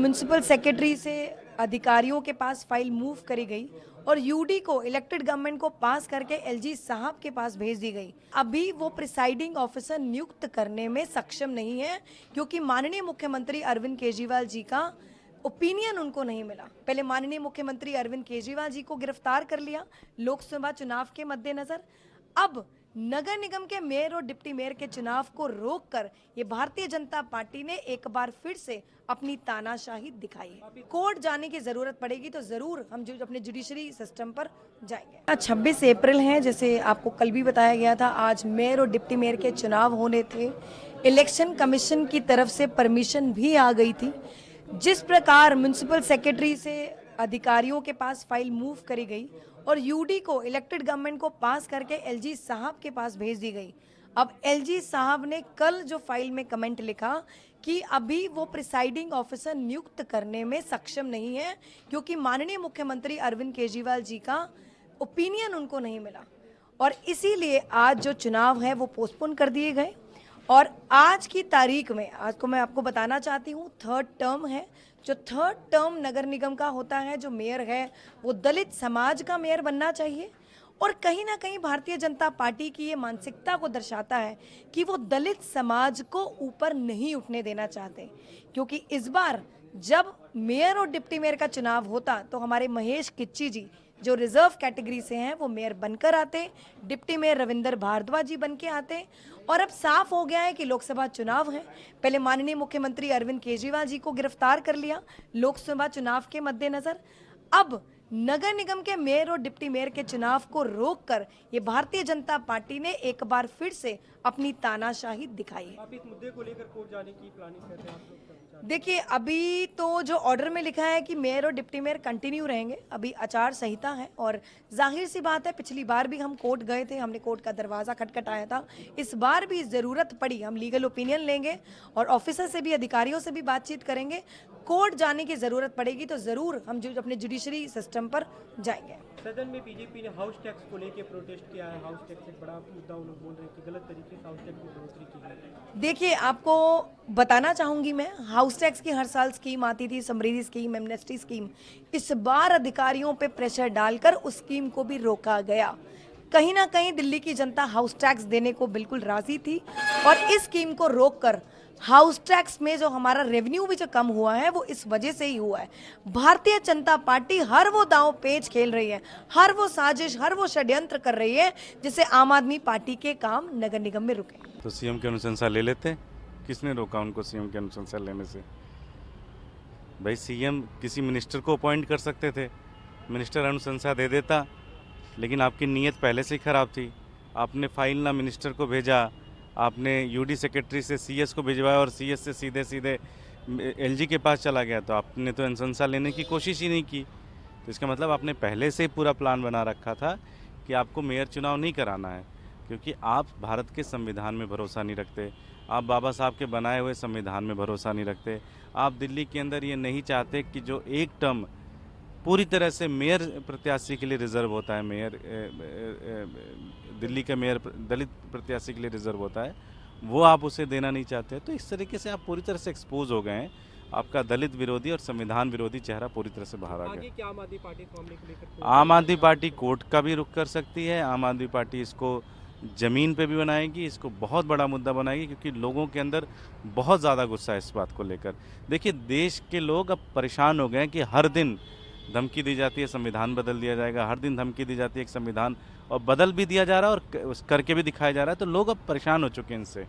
Municipal secretary से अधिकारियों के पास फाइल मूव करी गई और यूडी को इलेक्टेड गवर्नमेंट को पास करके एलजी साहब के पास भेज दी गई। अभी वो प्रिसाइडिंग ऑफिसर नियुक्त करने में सक्षम नहीं है क्योंकि माननीय मुख्यमंत्री अरविंद केजरीवाल जी का ओपिनियन उनको नहीं मिला। पहले माननीय मुख्यमंत्री अरविंद केजरीवाल जी को गिरफ्तार कर लिया लोकसभा चुनाव के मद्देनजर। अब नगर निगम के मेयर और डिप्टी मेयर के चुनाव को रोककर ये भारतीय जनता पार्टी ने एक बार फिर से अपनी तानाशाही दिखाई है। कोर्ट जाने की जरूरत पड़ेगी तो जरूर हम जो अपने जुडिशरी सिस्टम पर जाएंगे। आज 26 अप्रैल है, जैसे आपको कल भी बताया गया था। आज मेयर और डिप्टी मेयर के चुनाव होने थे। इलेक्शन कमीशन की तरफ से परमिशन भी आ गई थी। जिस प्रकार म्युनिसिपल सेक्रेटरी से अधिकारियों के पास फाइल मूव करी गई और यूडी को इलेक्टेड गवर्नमेंट को पास करके एलजी साहब के पास भेज दी गई। अब एलजी साहब ने कल जो फाइल में कमेंट लिखा कि अभी वो प्रिसाइडिंग ऑफिसर नियुक्त करने में सक्षम नहीं है क्योंकि माननीय मुख्यमंत्री अरविंद केजरीवाल जी का ओपिनियन उनको नहीं मिला और इसीलिए आज जो चुनाव है वो पोस्टपोन कर दिए गए। और आज की तारीख में, आज को मैं आपको बताना चाहती हूँ, थर्ड टर्म है। जो थर्ड टर्म नगर निगम का होता है, जो मेयर है वो दलित समाज का मेयर बनना चाहिए और कहीं ना कहीं भारतीय जनता पार्टी की ये मानसिकता को दर्शाता है कि वो दलित समाज को ऊपर नहीं उठने देना चाहते। क्योंकि इस बार जब मेयर और डिप्टी मेयर का चुनाव होता तो हमारे महेश किच्ची जी जो रिजर्व कैटेगरी से हैं वो मेयर बनकर आते, डिप्टी मेयर रविंदर भारद्वाज जी बन के आते। और अब साफ हो गया है कि लोकसभा चुनाव है। पहले माननीय मुख्यमंत्री अरविंद केजरीवाल जी को गिरफ्तार कर लिया लोकसभा चुनाव के मद्देनजर। अब नगर निगम के मेयर और डिप्टी मेयर के चुनाव को रोककर ये भारतीय जनता पार्टी ने एक बार फिर से अपनी तानाशाही दिखाई है। आप इस मुद्दे को लेकर कोर्ट जाने की प्लानिंग कर रहे हैं आप लोग? देखिए, अभी तो जो ऑर्डर में लिखा है कि मेयर और डिप्टी मेयर कंटिन्यू रहेंगे। अभी आचार संहिता है और जाहिर सी बात है, पिछली बार भी हम कोर्ट गए थे, हमने कोर्ट का दरवाजा खटखटाया था। इस बार भी जरूरत पड़ी हम लीगल ओपिनियन लेंगे और ऑफिसर से भी, अधिकारियों से भी बातचीत करेंगे। कोर्ट जाने की जरूरत पड़ेगी तो जरूर हम जो अपने जुडिशरी सिस्टम पर जाएंगे। सदन में बीजेपी ने हाउस टैक्स को लेकर प्रोटेस्ट किया है। हाउस टैक्स एक बड़ा मुद्दा उन्होंने बोल रहे हैं कि गलत तरीके से हाउस टैक्स की बढ़ोतरी की है। देखिए, आपको बताना चाहूंगी मैं, हाउस टैक्स की हर साल स्कीम आती थी, समृद्धि स्कीम, एमनेस्टी स्कीम। इस बार अधिकारियों पे प्रेशर डालकर उस स्कीम को भी रोका गया। कहीं ना कहीं दिल्ली की जनता हाउस टैक्स देने को बिल्कुल राजी थी और इस स्कीम को रोककर हाउस टैक्स में जो हमारा रेवेन्यू भी जो कम हुआ है वो इस वजह से ही हुआ है। भारतीय जनता पार्टी हर वो दांव पेच खेल रही है, हर वो साजिश, हर वो षड्यंत्र कर रही है जिससे आम आदमी पार्टी के काम नगर निगम में रुके। तो सीएम की अनुशंसा ले लेते। किसने रोका उनको सीएम की अनुशंसा लेने से? भाई, सीएम किसी मिनिस्टर को अपॉइंट कर सकते थे, मिनिस्टर अनुशंसा दे देता। लेकिन आपकी नीयत पहले से ही खराब थी। आपने फाइल ना मिनिस्टर को भेजा, आपने यूडी सेक्रेटरी से सीएस को भिजवाया और सीएस से सीधे सीधे एलजी के पास चला गया। तो आपने तो अनुशंसा लेने की कोशिश ही नहीं की। तो इसका मतलब आपने पहले से ही पूरा प्लान बना रखा था कि आपको मेयर चुनाव नहीं कराना है, क्योंकि आप भारत के संविधान में भरोसा नहीं रखते, आप बाबा साहब के बनाए हुए संविधान में भरोसा नहीं रखते। आप दिल्ली के अंदर ये नहीं चाहते कि जो एक टर्म पूरी तरह से मेयर प्रत्याशी के लिए रिजर्व होता है, मेयर दिल्ली का मेयर दलित प्रत्याशी के लिए रिजर्व होता है, वो आप उसे देना नहीं चाहते। तो इस तरीके से आप पूरी तरह से एक्सपोज हो गए हैं। आपका दलित विरोधी और संविधान विरोधी चेहरा पूरी तरह से बाहर आ गया। क्या आम आदमी पार्टी इस मामले को लेकर? आम आदमी पार्टी कोर्ट का भी रुख कर सकती है। आम आदमी पार्टी इसको ज़मीन पे भी बनाएगी, इसको बहुत बड़ा मुद्दा बनाएगी, क्योंकि लोगों के अंदर बहुत ज़्यादा गुस्सा है इस बात को लेकर। देखिए, देश के लोग अब परेशान हो गए हैं कि हर दिन धमकी दी जाती है संविधान बदल दिया जाएगा, हर दिन धमकी दी जाती है एक संविधान, और बदल भी दिया जा रहा है और करके भी दिखाया जा रहा है। तो लोग अब परेशान हो चुके हैं इनसे।